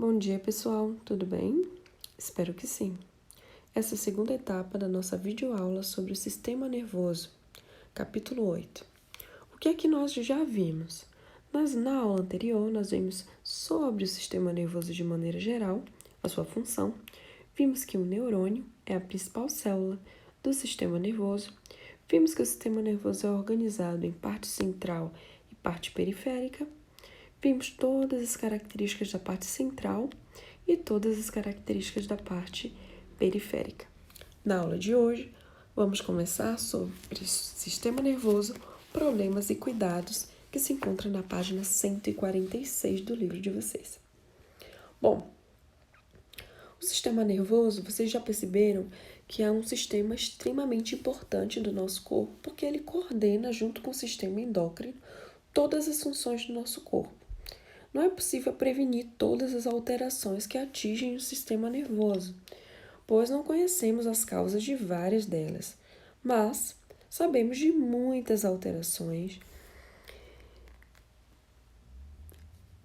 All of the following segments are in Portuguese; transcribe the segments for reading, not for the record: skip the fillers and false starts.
Bom dia, pessoal, tudo bem? Espero que sim. Essa é a segunda etapa da nossa videoaula sobre o sistema nervoso, capítulo 8. O que é que nós já vimos? Na aula anterior, nós vimos sobre o sistema nervoso de maneira geral, a sua função. Vimos que o neurônio é a principal célula do sistema nervoso. Vimos que o sistema nervoso é organizado em parte central e parte periférica. Vimos todas as características da parte central e todas as características da parte periférica. Na aula de hoje, vamos começar sobre o sistema nervoso, problemas e cuidados, que se encontra na página 146 do livro de vocês. Bom, o sistema nervoso, vocês já perceberam que é um sistema extremamente importante do nosso corpo, porque ele coordena, junto com o sistema endócrino, todas as funções do nosso corpo. Não é possível prevenir todas as alterações que atingem o sistema nervoso, pois não conhecemos as causas de várias delas, mas sabemos de muitas alterações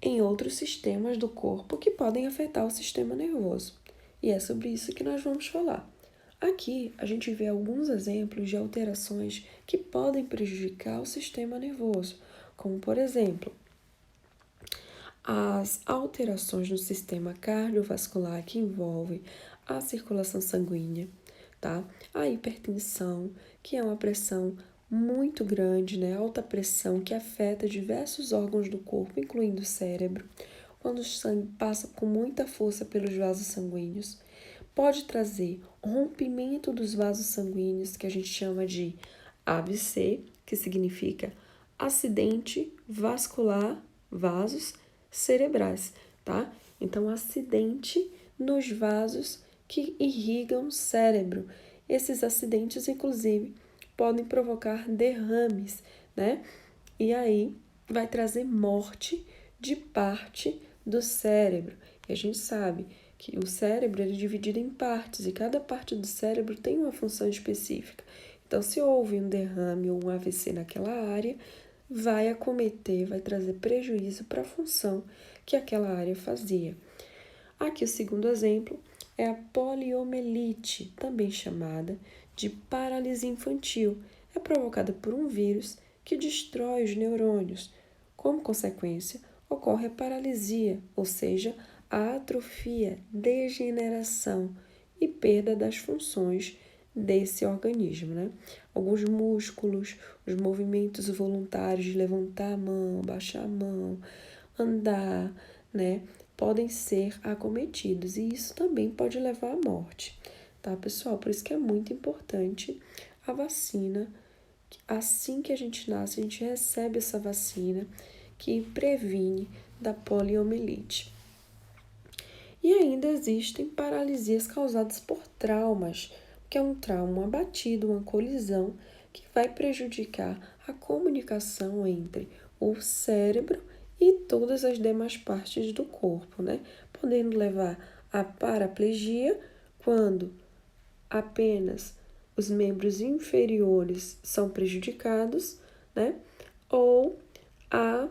em outros sistemas do corpo que podem afetar o sistema nervoso. E é sobre isso que nós vamos falar. Aqui a gente vê alguns exemplos de alterações que podem prejudicar o sistema nervoso, como por exemplo, as alterações no sistema cardiovascular que envolvem a circulação sanguínea, tá? A hipertensão, que é uma pressão muito grande, né? Alta pressão que afeta diversos órgãos do corpo, incluindo o cérebro. Quando o sangue passa com muita força pelos vasos sanguíneos, pode trazer rompimento dos vasos sanguíneos, que a gente chama de AVC, que significa acidente vascular, vasos cerebrais, tá? Então, acidente nos vasos que irrigam o cérebro. Esses acidentes, inclusive, podem provocar derrames, né? E aí vai trazer morte de parte do cérebro. E a gente sabe que o cérebro é dividido em partes e cada parte do cérebro tem uma função específica. Então, se houve um derrame ou um AVC naquela área, vai acometer, vai trazer prejuízo para a função que aquela área fazia. Aqui o segundo exemplo é a poliomielite, também chamada de paralisia infantil. É provocada por um vírus que destrói os neurônios. Como consequência, ocorre a paralisia, ou seja, a atrofia, degeneração e perda das funções desse organismo, né? Alguns músculos, os movimentos voluntários de levantar a mão, baixar a mão, andar, né? Podem ser acometidos e isso também pode levar à morte, tá, pessoal? Por isso que é muito importante a vacina. Assim que a gente nasce, a gente recebe essa vacina que previne da poliomielite. E ainda existem paralisias causadas por traumas, que é um trauma, uma batida, uma colisão que vai prejudicar a comunicação entre o cérebro e todas as demais partes do corpo, né? Podendo levar à paraplegia quando apenas os membros inferiores são prejudicados, né? Ou a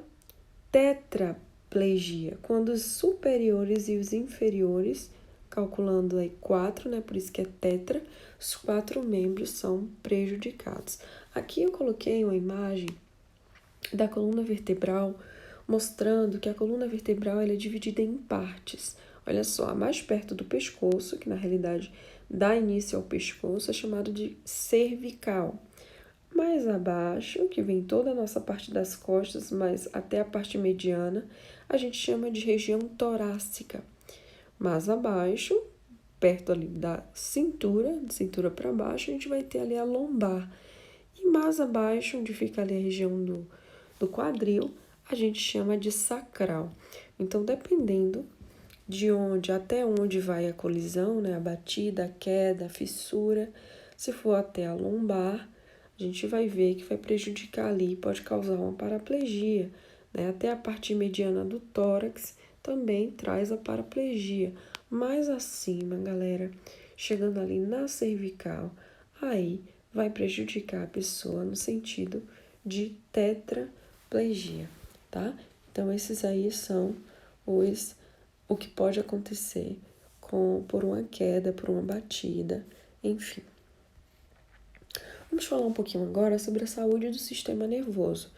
tetraplegia, quando os superiores e os inferiores, calculando aí 4, né? Por isso que é tetra, os 4 membros são prejudicados. Aqui eu coloquei uma imagem da coluna vertebral, mostrando que a coluna vertebral ela é dividida em partes. Olha só, a mais perto do pescoço, que na realidade dá início ao pescoço, é chamado de cervical. Mais abaixo, que vem toda a nossa parte das costas, mas até a parte mediana, a gente chama de região torácica. Mais abaixo, perto ali da cintura, de cintura para baixo, a gente vai ter ali a lombar. E mais abaixo, onde fica ali a região do quadril, a gente chama de sacral. Então, dependendo de onde, até onde vai a colisão, né, a batida, a queda, a fissura, se for até a lombar, a gente vai ver que vai prejudicar ali, pode causar uma paraplegia, né? Até a parte mediana do tórax também traz a paraplegia. Mais acima, galera, chegando ali na cervical, aí vai prejudicar a pessoa no sentido de tetraplegia, tá? Então, esses aí são os o que pode acontecer por uma queda, por uma batida, enfim. Vamos falar um pouquinho agora sobre a saúde do sistema nervoso,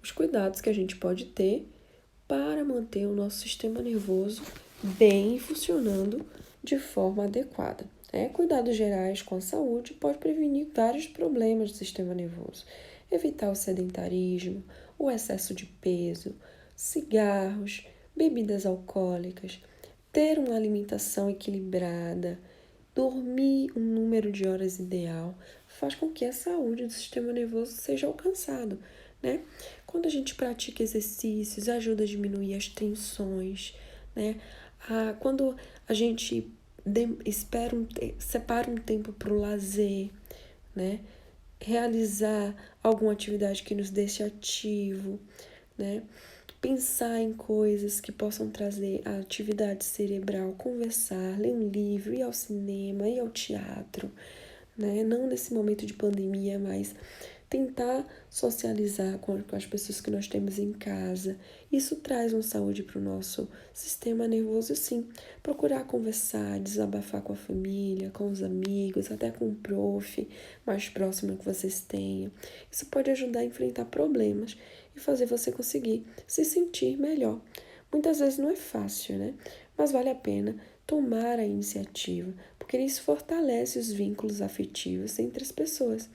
os cuidados que a gente pode ter para manter o nosso sistema nervoso bem funcionando de forma adequada. Cuidados gerais com a saúde pode prevenir vários problemas do sistema nervoso, evitar o sedentarismo, o excesso de peso, cigarros, bebidas alcoólicas, ter uma alimentação equilibrada, dormir um número de horas ideal, faz com que a saúde do sistema nervoso seja alcançado, né? Quando a gente pratica exercícios, ajuda a diminuir as tensões, né? Quando a gente separa um tempo para o lazer, né? Realizar alguma atividade que nos deixe ativo, né? Pensar em coisas que possam trazer a atividade cerebral, conversar, ler um livro, ir ao cinema, ir ao teatro, né? Não nesse momento de pandemia, mas tentar socializar com as pessoas que nós temos em casa. Isso traz uma saúde para o nosso sistema nervoso, sim. Procurar conversar, desabafar com a família, com os amigos, até com o prof mais próximo que vocês tenham. Isso pode ajudar a enfrentar problemas e fazer você conseguir se sentir melhor. Muitas vezes não é fácil, né? Mas vale a pena tomar a iniciativa, porque isso fortalece os vínculos afetivos entre as pessoas.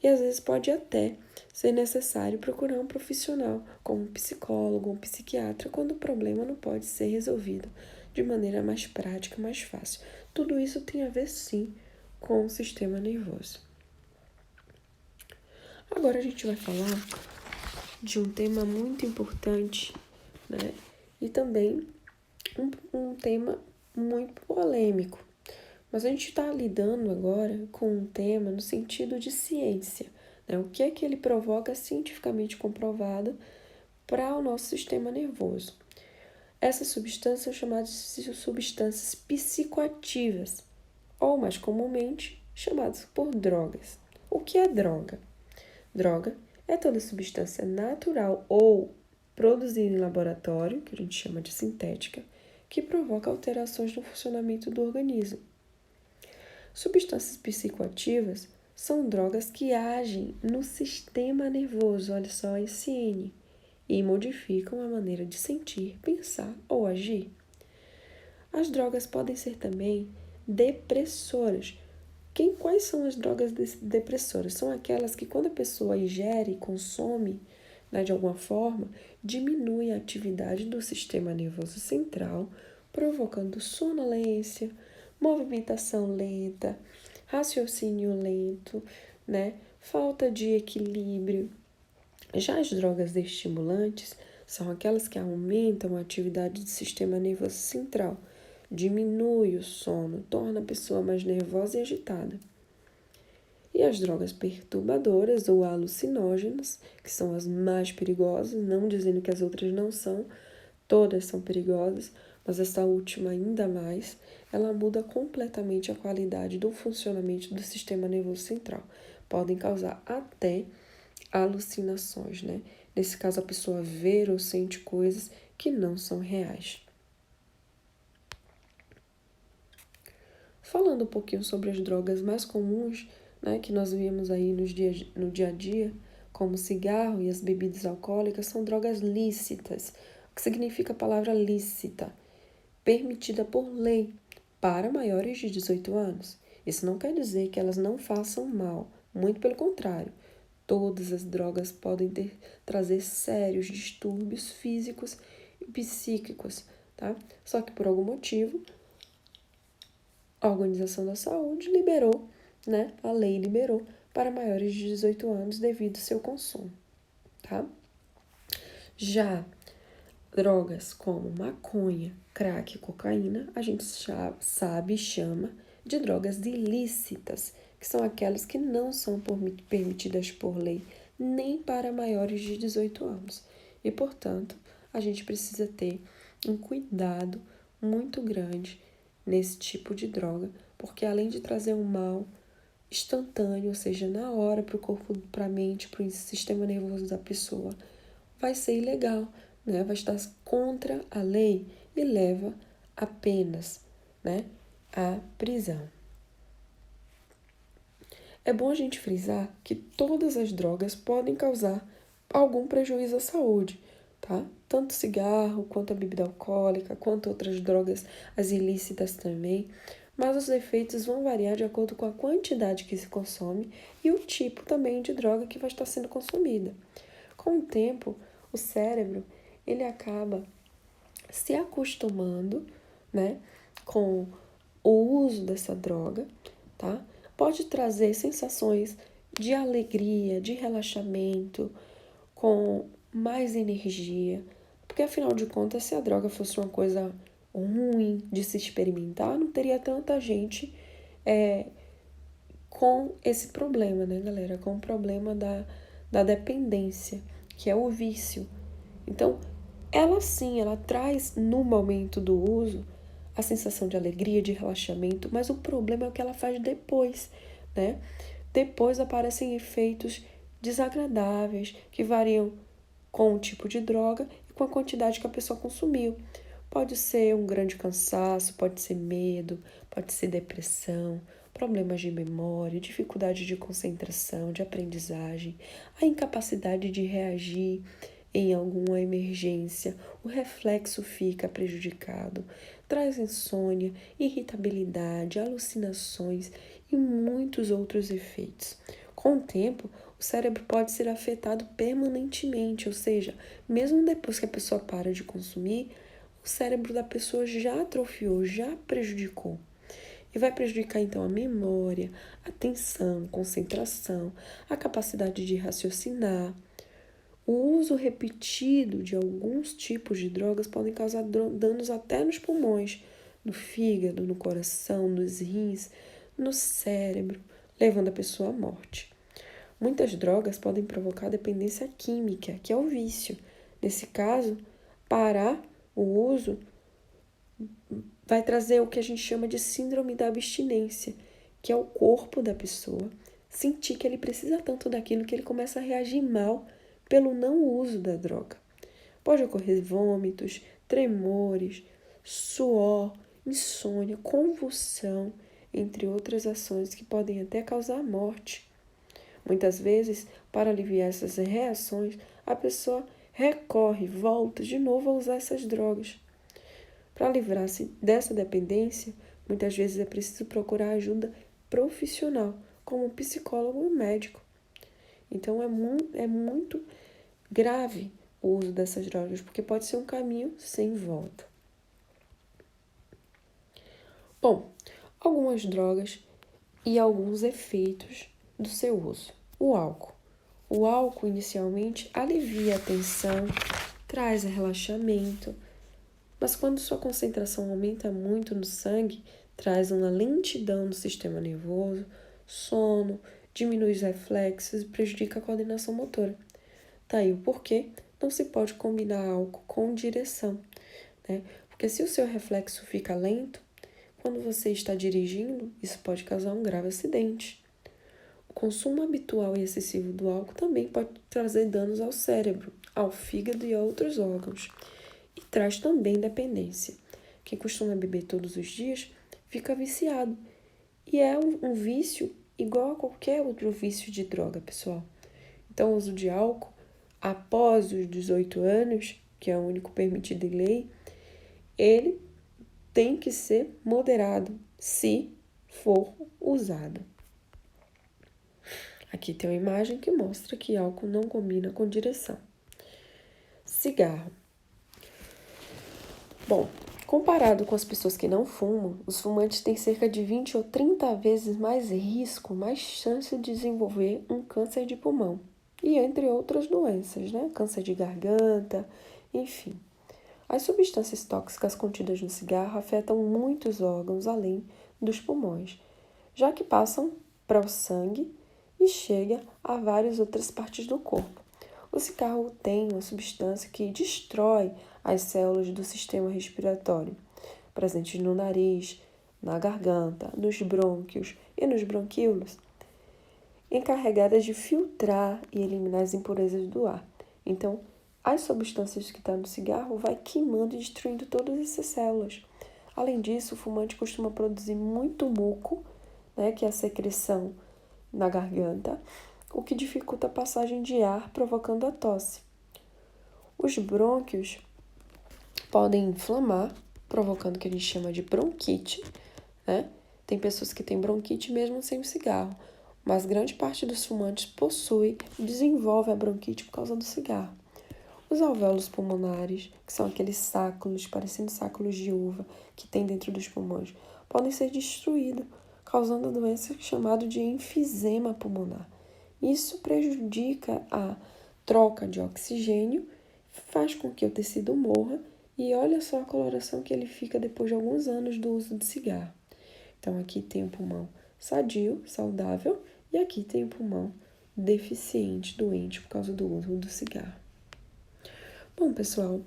E às vezes pode até ser necessário procurar um profissional, como um psicólogo ou um psiquiatra, quando o problema não pode ser resolvido de maneira mais prática, mais fácil. Tudo isso tem a ver, sim, com o sistema nervoso. Agora a gente vai falar de um tema muito importante, né? E também um tema muito polêmico. Mas a gente está lidando agora com um tema no sentido de ciência, né? O que é que ele provoca cientificamente comprovado para o nosso sistema nervoso. Essas substâncias são chamadas de substâncias psicoativas, ou mais comumente chamadas por drogas. O que é droga? Droga é toda substância natural ou produzida em laboratório, que a gente chama de sintética, que provoca alterações no funcionamento do organismo. Substâncias psicoativas são drogas que agem no sistema nervoso, olha só, esse N, e modificam a maneira de sentir, pensar ou agir. As drogas podem ser também depressoras. Quais são as drogas depressoras? São aquelas que, quando a pessoa ingere e consome, né, de alguma forma, diminui a atividade do sistema nervoso central, provocando sonolência, movimentação lenta, raciocínio lento, né, falta de equilíbrio. Já as drogas estimulantes são aquelas que aumentam a atividade do sistema nervoso central, diminui o sono, torna a pessoa mais nervosa e agitada. E as drogas perturbadoras ou alucinógenas, que são as mais perigosas, não dizendo que as outras não são, todas são perigosas, mas essa última ainda mais, ela muda completamente a qualidade do funcionamento do sistema nervoso central. Podem causar até alucinações, né? Nesse caso, a pessoa vê ou sente coisas que não são reais. Falando um pouquinho sobre as drogas mais comuns, né, que nós vemos aí no dia a dia, como o cigarro e as bebidas alcoólicas, são drogas lícitas. O que significa a palavra lícita? Permitida por lei para maiores de 18 anos. Isso não quer dizer que elas não façam mal, muito pelo contrário. Todas as drogas podem trazer sérios distúrbios físicos e psíquicos, tá? Só que por algum motivo, a Organização da Saúde liberou, né? A lei liberou para maiores de 18 anos devido ao seu consumo, tá? Já drogas como maconha, crack e cocaína, a gente já sabe e chama de drogas ilícitas, que são aquelas que não são permitidas por lei nem para maiores de 18 anos. E, portanto, a gente precisa ter um cuidado muito grande nesse tipo de droga, porque além de trazer um mal instantâneo, ou seja, na hora para o corpo, para a mente, para o sistema nervoso da pessoa, vai ser ilegal, né? Vai estar contra a lei e leva apenas, né, a prisão. É bom a gente frisar que todas as drogas podem causar algum prejuízo à saúde, tá? Tanto cigarro, quanto a bebida alcoólica, quanto outras drogas, as ilícitas também. Mas os efeitos vão variar de acordo com a quantidade que se consome e o tipo também de droga que vai estar sendo consumida. Com o tempo, o cérebro, ele acaba se acostumando, né, com o uso dessa droga, tá? Pode trazer sensações de alegria, de relaxamento, com mais energia, porque afinal de contas, se a droga fosse uma coisa ruim de se experimentar, não teria tanta gente com esse problema, né, galera? Com o problema da dependência, que é o vício. Então, ela sim, ela traz no momento do uso a sensação de alegria, de relaxamento, mas o problema é o que ela faz depois, né? Depois aparecem efeitos desagradáveis que variam com o tipo de droga e com a quantidade que a pessoa consumiu. Pode ser um grande cansaço, pode ser medo, pode ser depressão, problemas de memória, dificuldade de concentração, de aprendizagem, a incapacidade de reagir em alguma emergência, o reflexo fica prejudicado, traz insônia, irritabilidade, alucinações e muitos outros efeitos. Com o tempo, o cérebro pode ser afetado permanentemente, ou seja, mesmo depois que a pessoa para de consumir, o cérebro da pessoa já atrofiou, já prejudicou. E vai prejudicar então a memória, a atenção, concentração, a capacidade de raciocinar. O uso repetido de alguns tipos de drogas podem causar danos até nos pulmões, no fígado, no coração, nos rins, no cérebro, levando a pessoa à morte. Muitas drogas podem provocar dependência química, que é o vício. Nesse caso, parar o uso vai trazer o que a gente chama de síndrome da abstinência, que é o corpo da pessoa sentir que ele precisa tanto daquilo que ele começa a reagir mal pelo não uso da droga. Pode ocorrer vômitos, tremores, suor, insônia, convulsão, entre outras ações que podem até causar morte. Muitas vezes, para aliviar essas reações, a pessoa recorre, volta de novo a usar essas drogas. Para livrar-se dessa dependência, muitas vezes é preciso procurar ajuda profissional, como um psicólogo ou um médico. Então, é muito grave o uso dessas drogas, porque pode ser um caminho sem volta. Bom, algumas drogas e alguns efeitos do seu uso. O álcool. O álcool, inicialmente, alivia a tensão, traz relaxamento, mas quando sua concentração aumenta muito no sangue, traz uma lentidão no sistema nervoso, sono, diminui os reflexos e prejudica a coordenação motora. Daí o porquê não se pode combinar álcool com direção, né? Porque se o seu reflexo fica lento, quando você está dirigindo, isso pode causar um grave acidente. O consumo habitual e excessivo do álcool também pode trazer danos ao cérebro, ao fígado e a outros órgãos. E traz também dependência. Quem costuma beber todos os dias fica viciado. E é um vício igual a qualquer outro vício de droga, pessoal. Então, o uso de álcool após os 18 anos, que é o único permitido em lei, ele tem que ser moderado, se for usado. Aqui tem uma imagem que mostra que álcool não combina com direção. Cigarro. Bom, comparado com as pessoas que não fumam, os fumantes têm cerca de 20 ou 30 vezes mais risco, mais chance de desenvolver um câncer de pulmão. E entre outras doenças, né? Câncer de garganta, enfim. As substâncias tóxicas contidas no cigarro afetam muitos órgãos além dos pulmões, já que passam para o sangue e chega a várias outras partes do corpo. O cigarro tem uma substância que destrói as células do sistema respiratório, presentes no nariz, na garganta, nos brônquios e nos bronquíolos, encarregadas de filtrar e eliminar as impurezas do ar. Então, as substâncias que estão no cigarro vai queimando e destruindo todas essas células. Além disso, o fumante costuma produzir muito muco, né, que é a secreção na garganta, o que dificulta a passagem de ar, provocando a tosse. Os brônquios podem inflamar, provocando o que a gente chama de bronquite, né? Tem pessoas que têm bronquite mesmo sem o cigarro, mas grande parte dos fumantes possui e desenvolve a bronquite por causa do cigarro. Os alvéolos pulmonares, que são aqueles sáculos, parecendo sáculos de uva, que tem dentro dos pulmões, podem ser destruídos, causando a doença chamada de enfisema pulmonar. Isso prejudica a troca de oxigênio, faz com que o tecido morra e olha só a coloração que ele fica depois de alguns anos do uso de cigarro. Então, aqui tem o pulmão sadio, saudável, e aqui tem o pulmão deficiente, doente por causa do uso do cigarro. Bom, pessoal,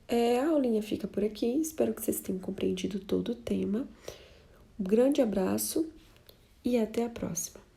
a aulinha fica por aqui. Espero que vocês tenham compreendido todo o tema. Um grande abraço e até a próxima.